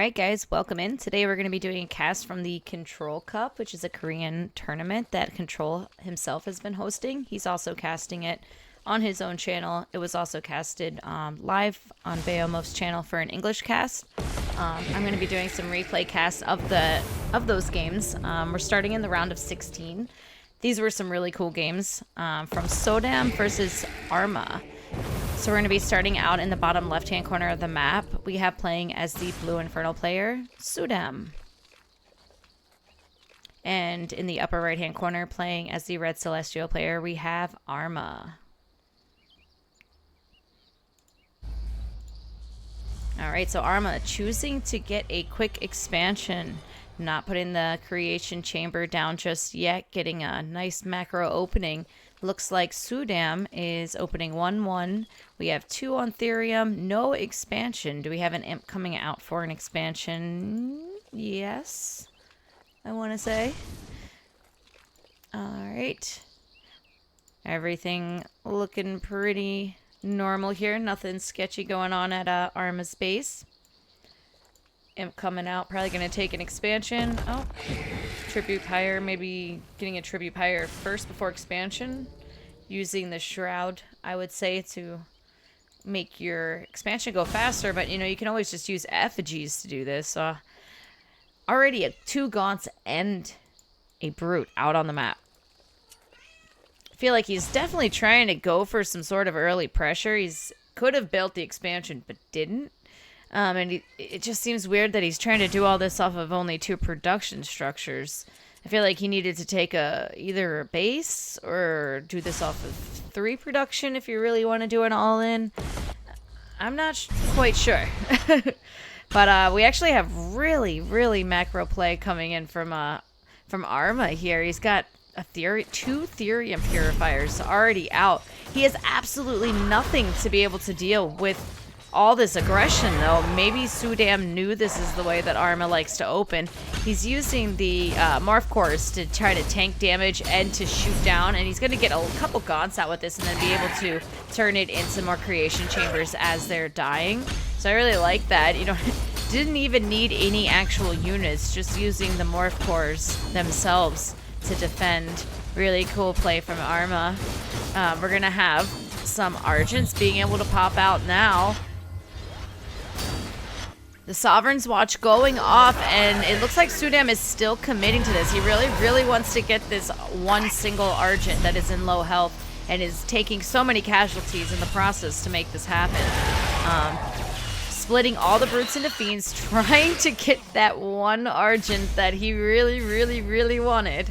Alright guys, welcome in. Today we're going to be doing a cast from the Control Cup, which is a Korean tournament that Control himself has been hosting. He's also casting it on his own channel. It was also casted live on Beomof's channel for an English cast. I'm going to be doing some replay casts of those games. We're starting in the round of 16. These were some really cool games from Sodam versus Arma. So we're going to be starting out in the bottom left-hand corner of the map. We have playing as the blue Infernal player, Sudam. And in the upper right-hand corner, playing as the red Celestial player, we have Arma. Alright, so Arma choosing to get a quick expansion. Not putting the creation chamber down just yet, getting a nice macro opening. Looks like Sudam is opening 1-1. We have 2 on Therium, no expansion. Do we have an imp coming out for an expansion? Yes, I want to say. Alright. Everything looking pretty normal here. Nothing sketchy going on at Arma's base. Imp coming out, probably going to take an expansion. Oh, Tribute Pyre, maybe getting a Tribute Pyre first before expansion. Using the Shroud, I would say, to make your expansion go faster. But, you know, you can always just use effigies to do this. Already 2 Gaunts and a Brute out on the map. I feel like he's definitely trying to go for some sort of early pressure. He's could have built the expansion, but didn't. And it just seems weird that he's trying to do all this off of only 2 production structures. I feel like he needed to take either a base or do this off of 3 production if you really want to do an all-in. I'm not quite sure. But we actually have really macro play coming in from Arma here. He's got 2 Therium Purifiers already out. He has absolutely nothing to be able to deal with all this aggression, though. Maybe Sudam knew this is the way that Arma likes to open. He's using the Morph Cores to try to tank damage and to shoot down, and he's going to get a couple Gaunts out with this and then be able to turn it into more creation chambers as they're dying. So I really like that. You know, didn't even need any actual units, just using the Morph Cores themselves to defend. Really cool play from Arma. We're going to have some Argents being able to pop out now. The Sovereign's Watch going off, and it looks like Sudam is still committing to this. He really wants to get this one single Argent that is in low health and is taking so many casualties in the process to make this happen. Splitting all the Brutes into Fiends, trying to get that one Argent that he really wanted.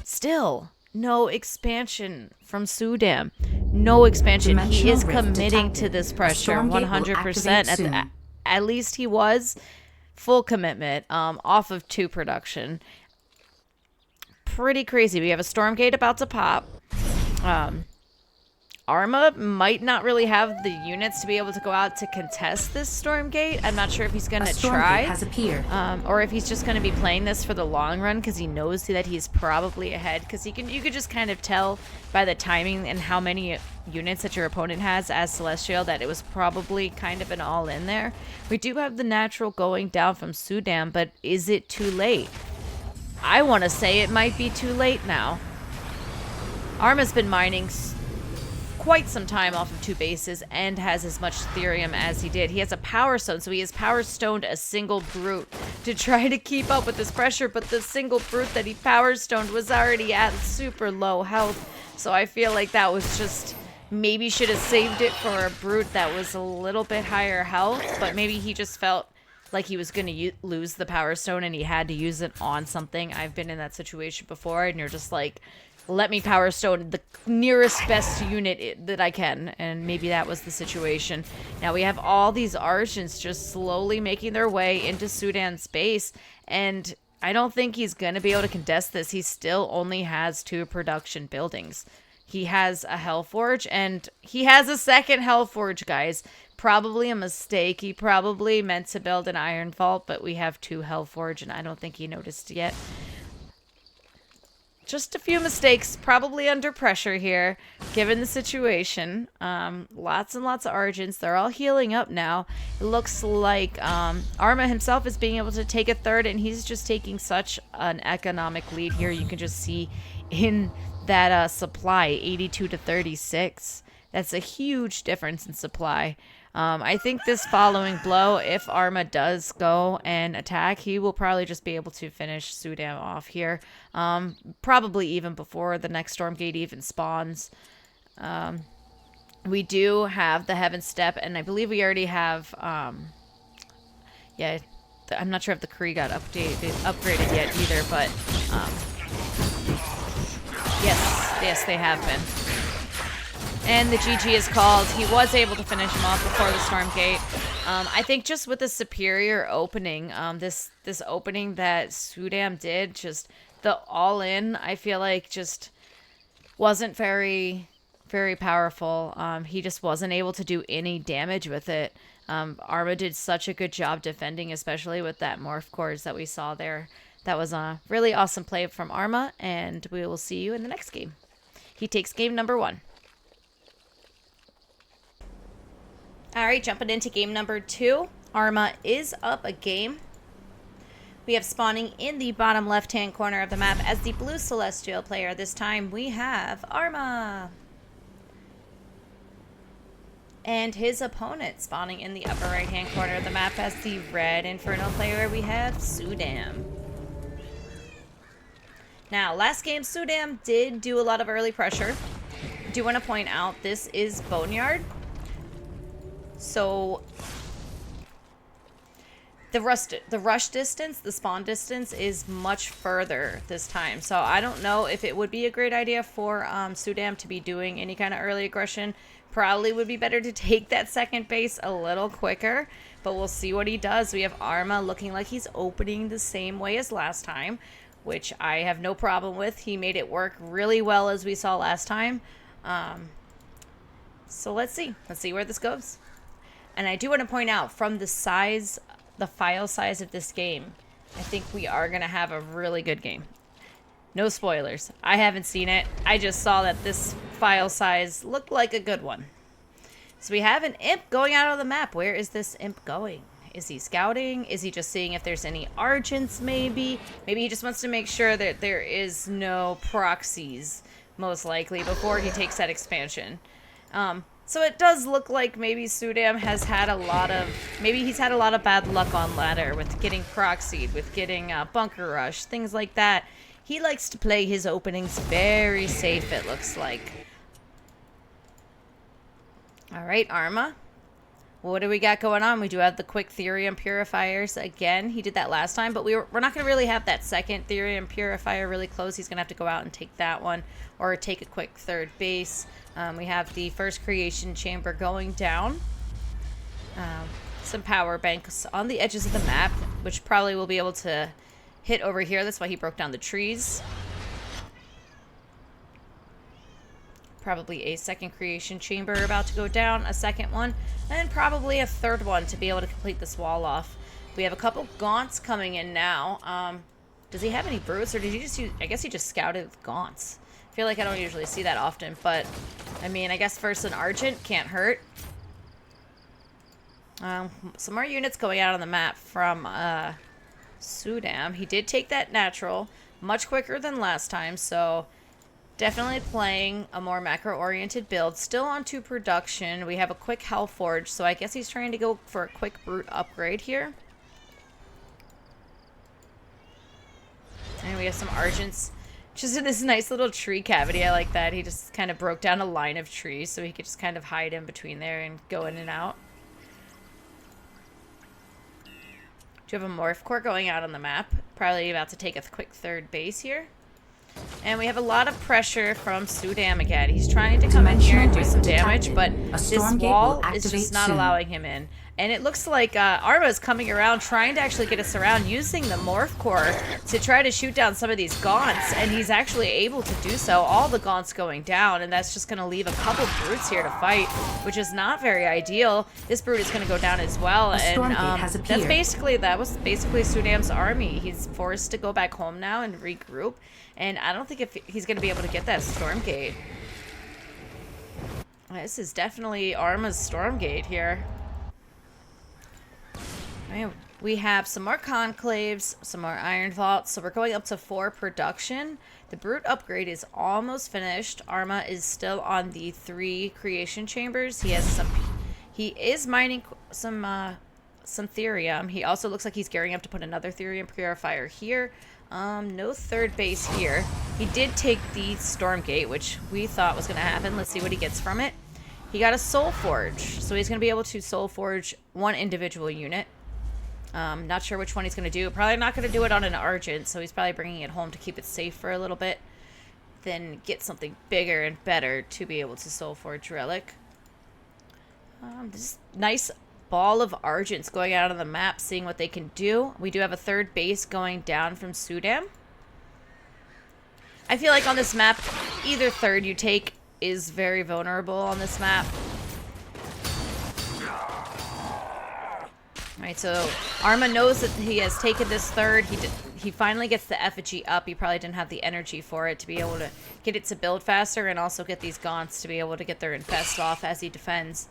Still, no expansion from Sudam. No expansion. He is committing to this pressure 100%. At least he was full commitment off of 2 production. Pretty crazy. We have a Stormgate about to pop. Arma might not really have the units to be able to go out to contest this Stormgate. I'm not sure if he's going to try. Has appeared. Or if he's just going to be playing this for the long run because he knows that he's probably ahead. Because you could just kind of tell by the timing and how many units that your opponent has as Celestial that it was probably kind of an all-in there. We do have the natural going down from Sudam, but is it too late? I want to say it might be too late now. Arma's been mining quite some time off of 2 bases and has as much Therium as he did. He has a Power Stone, so he has Power Stoned a single Brute to try to keep up with this pressure, but the single Brute that he Power Stoned was already at super low health. So I feel like that was just, maybe should have saved it for a Brute that was a little bit higher health, but maybe he just felt like he was going to lose the Power Stone and he had to use it on something. I've been in that situation before, and you're just like, let me Power Stone the nearest best unit that I can. And maybe that was the situation. Now we have all these Argents just slowly making their way into Sudam's base. And I don't think he's going to be able to contest this. He still only has 2 production buildings. He has a Hellforge, and he has a second Hellforge, guys. Probably a mistake. He probably meant to build an Iron Vault, but we have 2 Hellforge, and I don't think he noticed yet. just a few mistakes, probably under pressure here, given the situation. Lots and lots of Argents. They're all healing up now. It looks like Arma himself is being able to take a third, and he's just taking such an economic lead here. You can just see in that supply, 82 to 36. That's a huge difference in supply. I think this following blow, if Arma does go and attack, he will probably just be able to finish Sudam off here. Probably even before the next Stormgate even spawns. We do have the Heaven Step, and I believe we already have, yeah, I'm not sure if the Kree got upgraded yet either, but, yes, they have been. And the GG is called. He was able to finish him off before the Stormgate. I think just with the superior opening, this opening that Sudam did, just the all-in, I feel like just wasn't very, very powerful. He just wasn't able to do any damage with it. Arma did such a good job defending, especially with that morph cores that we saw there. That was a really awesome play from Arma, and we will see you in the next game. He takes game number 1. All right, jumping into game number 2. Arma is up a game. We have spawning in the bottom left-hand corner of the map as the blue Celestial player. This time we have Arma. And his opponent spawning in the upper right-hand corner of the map as the red Inferno player. We have Sudam. Now, last game, Sudam did do a lot of early pressure. I do want to point out this is Boneyard. So the rush distance, the spawn distance is much further this time. So I don't know if it would be a great idea for Sudam to be doing any kind of early aggression. Probably would be better to take that second base a little quicker, but we'll see what he does. We have Arma looking like he's opening the same way as last time, which I have no problem with. He made it work really well as we saw last time. So let's see where this goes. And I do want to point out, from the size, the file size of this game, I think we are going to have a really good game. No spoilers. I haven't seen it. I just saw that this file size looked like a good one. So we have an imp going out of the map. Where is this imp going? Is he scouting? Is he just seeing if there's any Argents maybe? Maybe he just wants to make sure that there is no proxies, most likely, before he takes that expansion. So it does look like maybe Sudam has had a lot of, maybe he's had a lot of bad luck on ladder with getting proxied, with getting bunker rush, things like that. He likes to play his openings very safe, it looks like. All right, Arma. What do we got going on? We do have the quick Therium Purifiers again. He did that last time, but we're not going to really have that second Therium Purifier really close. He's going to have to go out and take that one, or take a quick third base. We have the first creation chamber going down. Some power banks on the edges of the map, which probably will be able to hit over here. That's why he broke down the trees. Probably a second creation chamber about to go down, a second one, and probably a third one to be able to complete this wall off. We have a couple gaunts coming in now. Does he have any brutes, or did he just use, I guess he just scouted with gaunts. I feel like I don't usually see that often, but I mean, I guess first an Argent can't hurt. Some more units going out on the map from Sudam. He did take that natural much quicker than last time, so definitely playing a more macro-oriented build. Still on to production. We have a quick Hellforge, so I guess he's trying to go for a quick brute upgrade here. And we have some Argents just in this nice little tree cavity. I like that. He just kind of broke down a line of trees so he could just kind of hide in between there and go in and out. Do you have a Morph Core going out on the map? Probably about to take a quick third base here. And we have a lot of pressure from Sudam again. He's trying to come in here and do some damage, but this wall is just not allowing him in. And it looks like Arma is coming around, trying to actually get us around, using the Morph Core to try to shoot down some of these Gaunts, and he's actually able to do so. All the Gaunts going down, and that's just going to leave a couple Brutes here to fight, which is not very ideal. This Brute is going to go down as well, and that was basically Sudam's army. He's forced to go back home now and regroup, and I don't think if he's going to be able to get that Stormgate. This is definitely Arma's Stormgate here. We have some more Conclaves, some more Iron Vaults, so we're going up to 4 production. The Brute upgrade is almost finished. Arma is still on the 3 creation chambers. He is mining some Therium. He also looks like he's gearing up to put another Therium Purifier here. No third base here. He did take the Stormgate, which we thought was going to happen. Let's see what he gets from it. He got a Soul Forge, so he's going to be able to Soul Forge 1 individual unit. Not sure which one he's going to do. Probably not going to do it on an Argent, so he's probably bringing it home to keep it safe for a little bit. Then get something bigger and better to be able to Soul Forge Relic. This nice ball of Argents going out on the map, seeing what they can do. We do have a third base going down from Sudam. I feel like on this map, either third you take is very vulnerable on this map. Alright, so Arma knows that he has taken this third. He finally gets the effigy up. He probably didn't have the energy for it to be able to get it to build faster and also get these Gaunts to be able to get their infest off as he defends.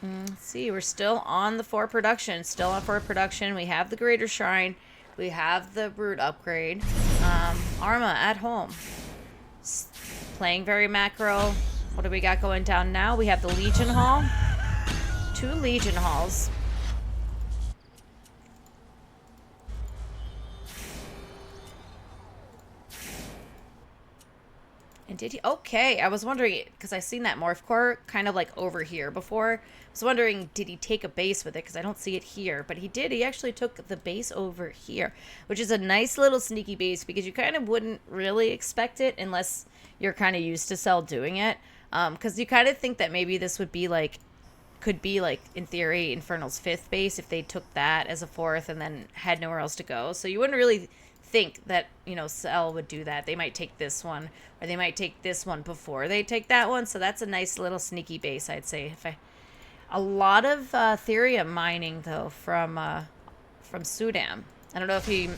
Let's see, we're still on the 4 production. Still on 4 production. We have the Greater Shrine. We have the Brute upgrade. Arma at home. Playing very macro. What do we got going down now? We have the Legion Hall. 2 Legion Halls. And did he? Okay, I was wondering, because I seen that Morph Core kind of like over here before. I was wondering, did he take a base with it? Because I don't see it here. But he did. He actually took the base over here, which is a nice little sneaky base because you kind of wouldn't really expect it unless you're kind of used to Cell doing it. Because you kind of think that maybe this would be like, could be like, in theory, Infernal's 5th base if they took that as a 4th and then had nowhere else to go. So you wouldn't really think that, you know, Cell would do that. They might take this one, or they might take this one before they take that one. So that's a nice little sneaky base, I'd say. A lot of Therium mining though from Sudam. I don't know if he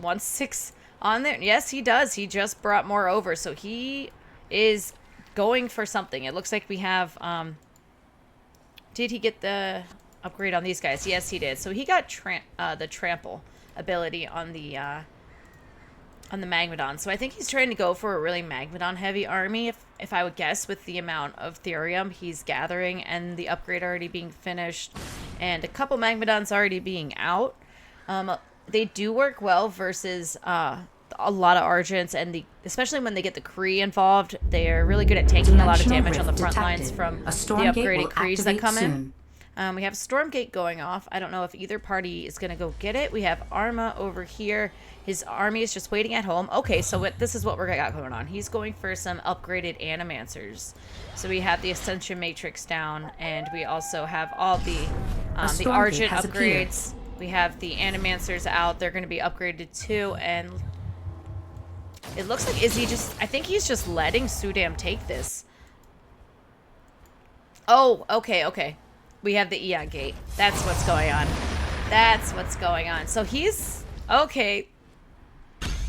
wants 6 on there. Yes, he does. He just brought more over, so he is going for something. It looks like we have. Did he get the upgrade on these guys? Yes, he did. So he got the trample ability on the Magmadon. So I think he's trying to go for a really Magmadon heavy army, if I would guess, with the amount of Therium he's gathering and the upgrade already being finished and a couple Magmadons already being out. They do work well versus a lot of Argents, and especially when they get the Kree involved, they're really good at taking a lot of damage on the front lines from the upgraded Krees that come in. We have a Stormgate going off. I don't know if either party is going to go get it. We have Arma over here. His army is just waiting at home. Okay, so this is what we're got going on. He's going for some upgraded Animancers. So we have the Ascension Matrix down, and we also have all the Argent upgrades. We have the Animancers out. They're going to be upgraded too, and it looks like, I think he's just letting Sudam take this. Oh, okay. We have the Eon Gate. That's what's going on. That's what's going on. So okay.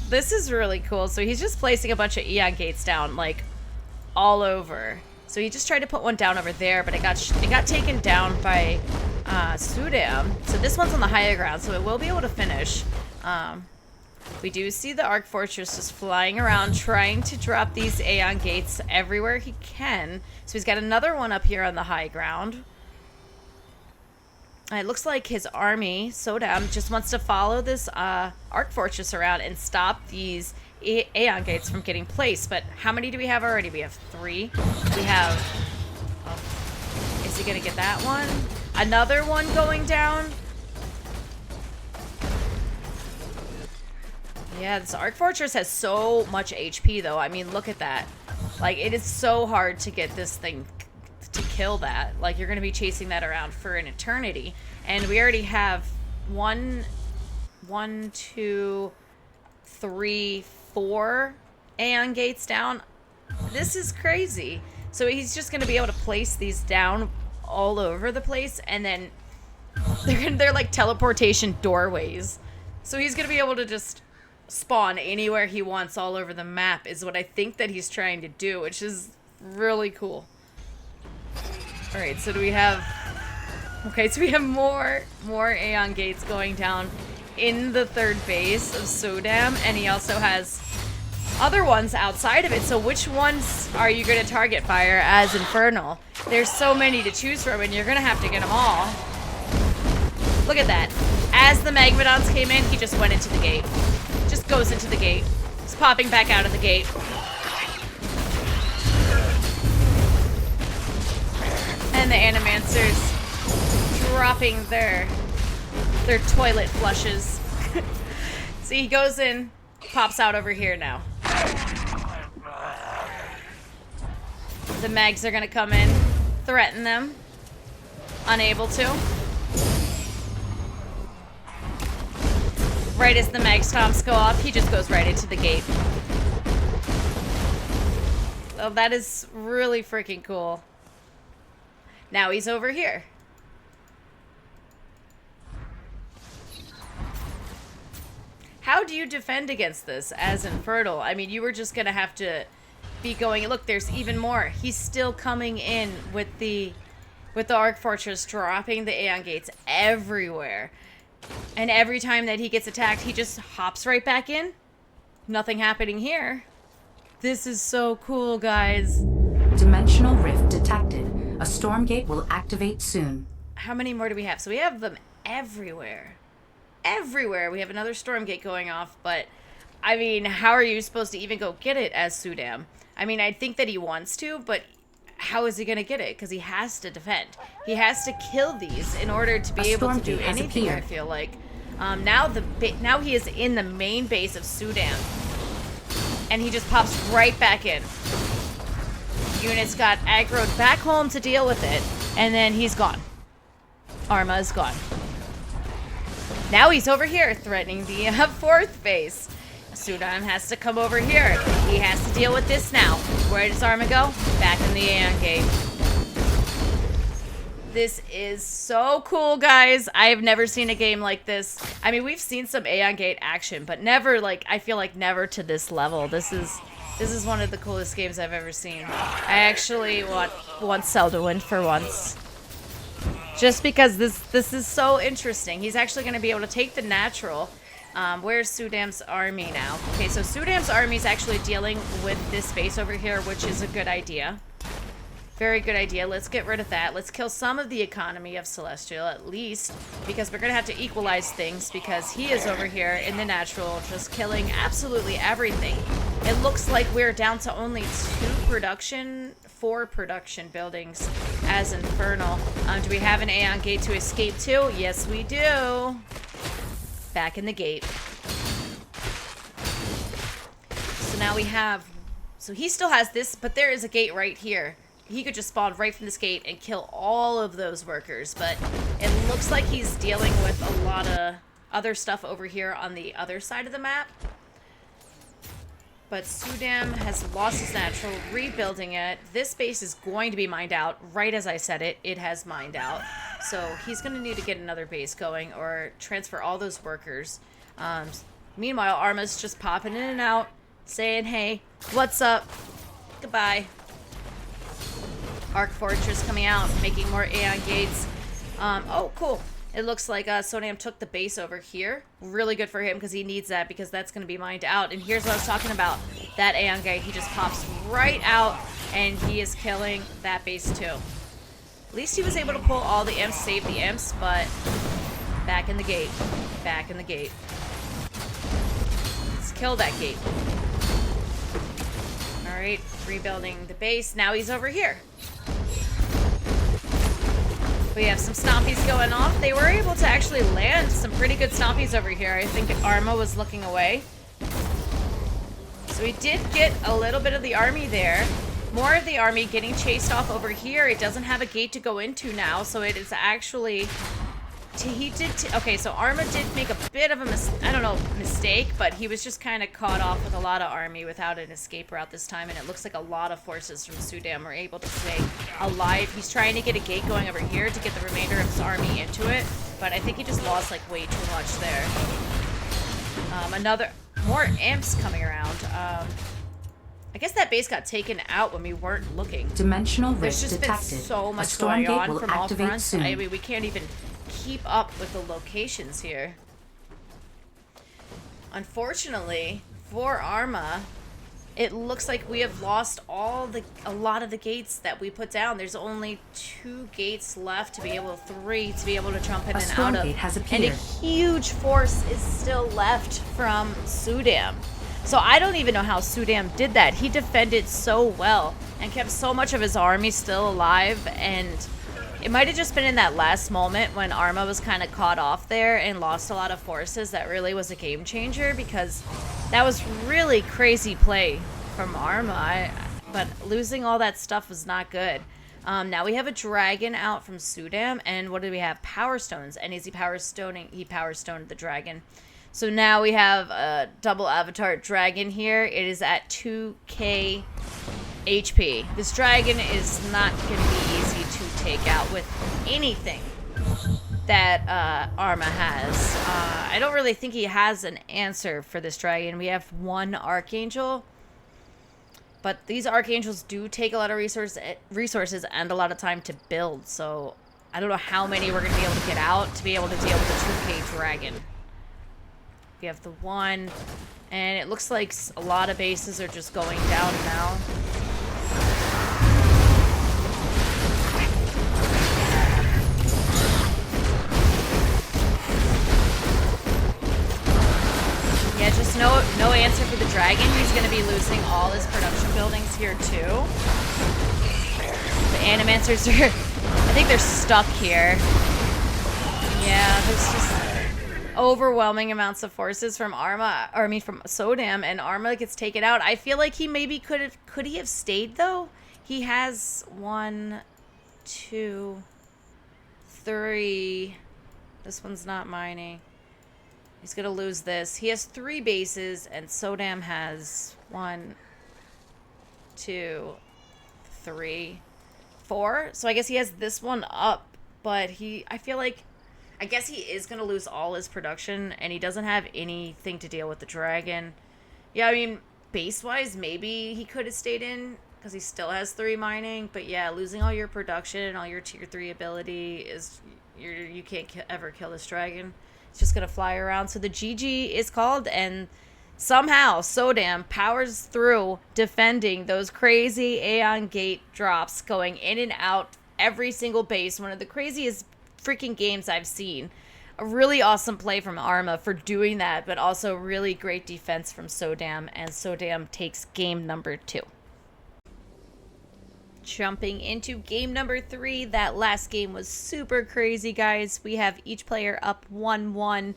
This is really cool. So he's just placing a bunch of Eon Gates down, like, all over. So he just tried to put one down over there, but it got taken down by Sudam. So this one's on the higher ground, so it will be able to finish. We do see the Arc Fortress just flying around, trying to drop these Aeon Gates everywhere he can. So he's got another one up here on the high ground. It looks like his army, Sodam, just wants to follow this Arc Fortress around and stop these Aeon Gates from getting placed. But how many do we have already? We have 3. We have... Oh, is he going to get that one? Another one going down? Yeah, this Arc Fortress has so much HP, though. I mean, look at that. Like, it is so hard to get this thing to kill that. Like, you're going to be chasing that around for an eternity. And we already have 1, 2, 3, 4 Aeon gates down. This is crazy. So he's just going to be able to place these down all over the place, and then they're like teleportation doorways. So he's going to be able to just spawn anywhere he wants all over the map is what I think that he's trying to do, which is really cool. Alright, so do we have... Okay, so we have more Aeon gates going down in the third base of Sodam, and he also has other ones outside of it. So which ones are you going to target fire as Infernal? There's so many to choose from, and you're going to have to get them all. Look at that. As the Magmadons came in, he just went into the gate. Just goes into the gate. He's popping back out of the gate. And the Animancers dropping their toilet flushes. See, he goes in, pops out over here now. The Mags are gonna come in, threaten them. Unable to. Right as the Mags toms go off, he just goes right into the gate. Oh, that is really freaking cool. Now he's over here. How do you defend against this as Infernal? I mean, you were just gonna have to be going... Look, there's even more. He's still coming in with the Arc Fortress, dropping the Aeon Gates everywhere. And every time that he gets attacked, he just hops right back in. Nothing happening here. This is so cool, guys. Dimensional rift detected. A Stormgate will activate soon. How many more do we have? So we have them everywhere. Everywhere. We have another Stormgate going off, but I mean, how are you supposed to even go get it as Sudam? I mean, I think that he wants to, but how is he going to get it? Because he has to defend. He has to kill these in order to be able to do anything, I feel like. Now he is in the main base of Sudam, and he just pops right back in. Units got aggroed back home to deal with it, and then he's gone. Arma is gone. Now he's over here threatening the fourth base. Sudam has to come over here. He has to deal with this now. Where does Arma go? Back in the Aeon Gate. This is so cool, guys. I have never seen a game like this. I mean, we've seen some Aeon Gate action, but never, like, I feel like never to this level. This is one of the coolest games I've ever seen. I actually want Zelda win for once. Just because this is so interesting. He's actually going to be able to take the natural. Where's Sudam's army now? Okay, so Sudam's army is actually dealing with this base over here, which is a good idea. Very good idea. Let's get rid of that. Let's kill some of the economy of Celestial, at least, because we're going to have to equalize things, because he is over here in the natural, just killing absolutely everything. It looks like we're down to only 4 production buildings as Infernal. Do we have an Aeon Gate to escape to? Yes, we do. Back in the gate. So now we have... So he still has this, but there is a gate right here. He could just spawn right from this gate and kill all of those workers, but it looks like he's dealing with a lot of other stuff over here on the other side of the map. But Sudam has lost his natural, rebuilding it. This base is going to be mined out. Right as I said it, it has mined out. So he's going to need to get another base going or transfer all those workers. Meanwhile, Arma's just popping in and out, saying, hey, what's up? Goodbye. Arc Fortress coming out, making more Aeon Gates. Oh, cool. It looks like Sodam took the base over here. Really good for him because he needs that, because that's going to be mined out. And here's what I was talking about. That Aeon Gate, he just pops right out and he is killing that base too. At least he was able to pull all the imps, save the imps, but back in the gate. Back in the gate. Let's kill that gate. Alright, rebuilding the base. Now he's over here. We have some stompies going off. They were able to actually land some pretty good stompies over here. I think Arma was looking away. So we did get a little bit of the army there. more of the army getting chased off over here. It doesn't have a gate to go into now, so it is actually... Okay, so Arma did make a bit of a mistake, but he was just kind of caught off with a lot of army without an escape route this time, and it looks like a lot of forces from Sudam were able to stay alive. He's trying to get a gate going over here to get the remainder of his army into it, but I think he just lost like way too much there. More imps coming around. I guess that base got taken out when we weren't looking. Dimensional There's rift just detected. been so much a going Stormgate on will from all activate fronts. soon. I mean, we can't even keep up with the locations here. Unfortunately, for Arma, it looks like we have lost a lot of the gates that we put down. There's only 2 gates left to be able, 3 to be able to jump in and out of. Has appeared. And a huge force is still left from Sudam. So I don't even know how Sudam did that. He defended so well and kept so much of his army still alive, and it might have just been in that last moment when Arma was kind of caught off there and lost a lot of forces that really was a game changer, because that was really crazy play from Arma. But losing all that stuff was not good. Now we have a dragon out from Sudam, and what do we have? Power stones. And is he power stoning? He power stoned the dragon. So now we have a double avatar dragon here. It is at 2k HP. This dragon is not going to be easy to take out with anything that Arma has. I don't really think he has an answer for this dragon. We have 1 archangel, but these archangels do take a lot of resources and a lot of time to build. So I don't know how many we're going to be able to get out to be able to deal with the 2k dragon. We have the 1, and it looks like a lot of bases are just going down now. Yeah, just no answer for the dragon. He's going to be losing all his production buildings here too. The animancers are, I think they're stuck here. Yeah, there's just overwhelming amounts of forces from Arma, or I mean from Sodam, and Arma gets taken out. I feel like he maybe could he have stayed though? He has 1, 2, 3. This one's not mining. He's gonna lose this. He has 3 bases, and Sodam has 1, 2, 3, 4. So I guess he has this one up, but I guess he is going to lose all his production, and he doesn't have anything to deal with the dragon. Yeah, I mean, base-wise, maybe he could have stayed in, because he still has 3 mining. But yeah, losing all your production and all your tier 3 ability is... You can't ever kill this dragon. It's just going to fly around. So the GG is called, and somehow Sodam powers through defending those crazy Aeon Gate drops, going in and out every single base. One of the craziest freaking games I've seen. A really awesome play from Arma for doing that, but also really great defense from Sodam, and Sodam takes game number 2. Jumping into game number 3, that last game was super crazy, guys. We have each player up 1-1.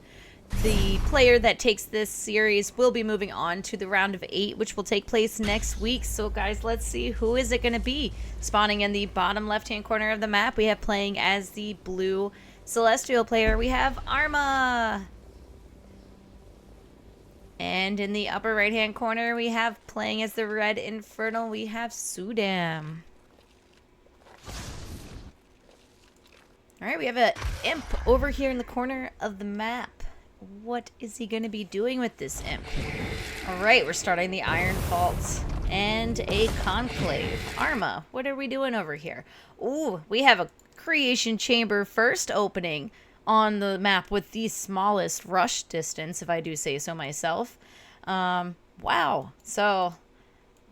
The player that takes this series will be moving on to the round of 8, which will take place next week. So guys, let's see, who is it going to be? Spawning in the bottom left-hand corner of the map, we have playing as the blue Celestial player, we have Arma. And in the upper right-hand corner, we have playing as the red Infernal, we have Sudam. Alright, we have an imp over here in the corner of the map. What is he going to be doing with this imp? Alright, we're starting the Iron Vault and a Conclave. Arma, what are we doing over here? Ooh, we have a Creation Chamber first opening on the map with the smallest rush distance, if I do say so myself. Wow. So,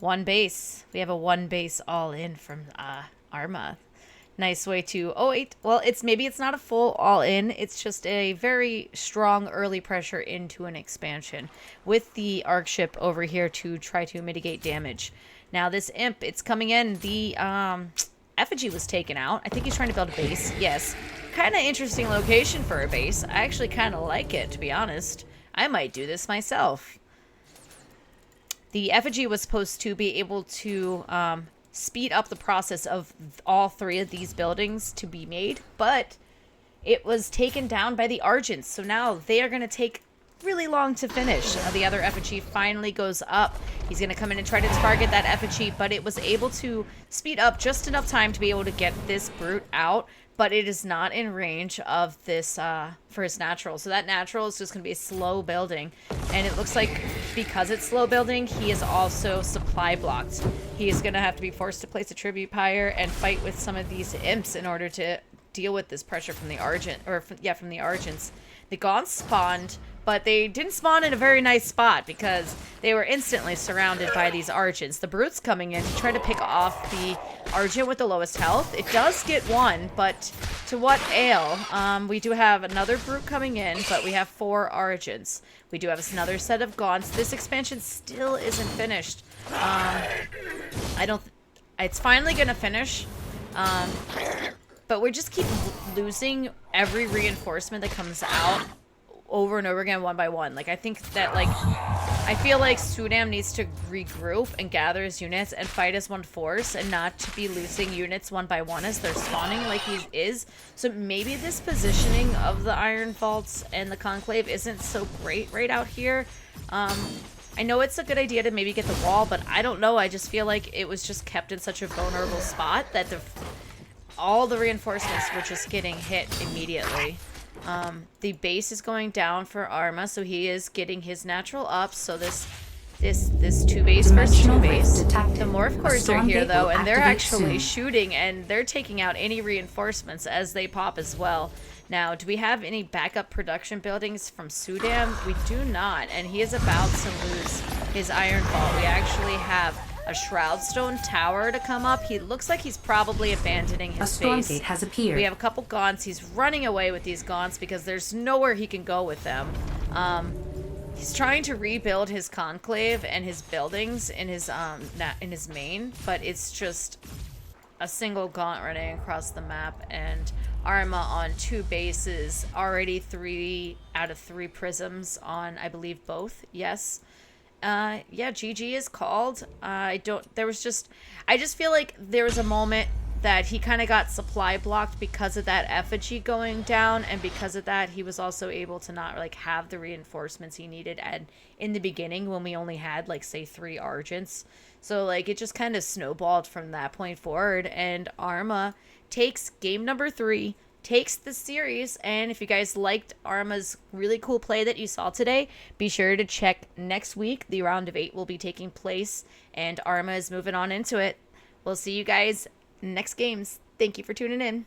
1 base. We have a 1 base all in from Arma. Nice way to... Oh, wait. Well, maybe it's not a full all-in. It's just a very strong early pressure into an expansion with the Arc Ship over here to try to mitigate damage. Now, this imp, it's coming in. The effigy was taken out. I think he's trying to build a base. Yes. Kind of interesting location for a base. I actually kind of like it, to be honest. I might do this myself. The effigy was supposed to be able to... speed up the process of all 3 of these buildings to be made, but it was taken down by the Argents. So now they are going to take really long to finish. The other effigy finally goes up. He's going to come in and try to target that effigy, but it was able to speed up just enough time to be able to get this brute out, but it is not in range of this for his natural. So that natural is just going to be a slow building, and it looks like because it's slow building, he is also supply blocked. He is going to have to be forced to place a tribute pyre and fight with some of these imps in order to deal with this pressure from the Argent, or from the Argents. The Gaunts spawned, but they didn't spawn in a very nice spot because they were instantly surrounded by these Argents. The Brute's coming in to try to pick off the Argent with the lowest health. It does get one, but to what ail? We do have another Brute coming in, but we have 4 Argents. We do have another set of Gaunts. This expansion still isn't finished. It's finally gonna finish. But we just keep losing every reinforcement that comes out over and over again, one by one. Like, I think that, like, I feel like Sudam needs to regroup and gather his units and fight as one force and not to be losing units one by one as they're spawning like he is. So maybe this positioning of the Iron Vaults and the Conclave isn't so great right out here. I know it's a good idea to maybe get the wall, but I don't know. I just feel like it was just kept in such a vulnerable spot that all the reinforcements were just getting hit immediately. The base is going down for Arma, so he is getting his natural up. So this 2 base versus 2 base. The morph cores are here though, and they're actually shooting, and they're taking out any reinforcements as they pop as well. Now, do we have any backup production buildings from Sudam? We do not, and he is about to lose his Iron Vault. We actually have a Shroudstone tower to come up. He looks like he's probably abandoning his base. A Stormgate has appeared. We have a couple Gaunts. He's running away with these Gaunts because there's nowhere he can go with them. He's trying to rebuild his Conclave and his buildings in his main, but it's just a single Gaunt running across the map, and Arma on 2 bases, already 3 out of 3 prisms on, I believe, both. Yes. Yeah, GG is called. I just feel like there was a moment that he kind of got supply blocked because of that effigy going down, and because of that he was also able to not like have the reinforcements he needed in the beginning when we only had like say 3 Argents. So like it just kind of snowballed from that point forward, and Arma takes game number 3, takes the series. And if you guys liked Arma's really cool play that you saw today, be sure to check next week. The round of 8 will be taking place, and Arma is moving on into it. We'll see you guys next games. Thank you for tuning in.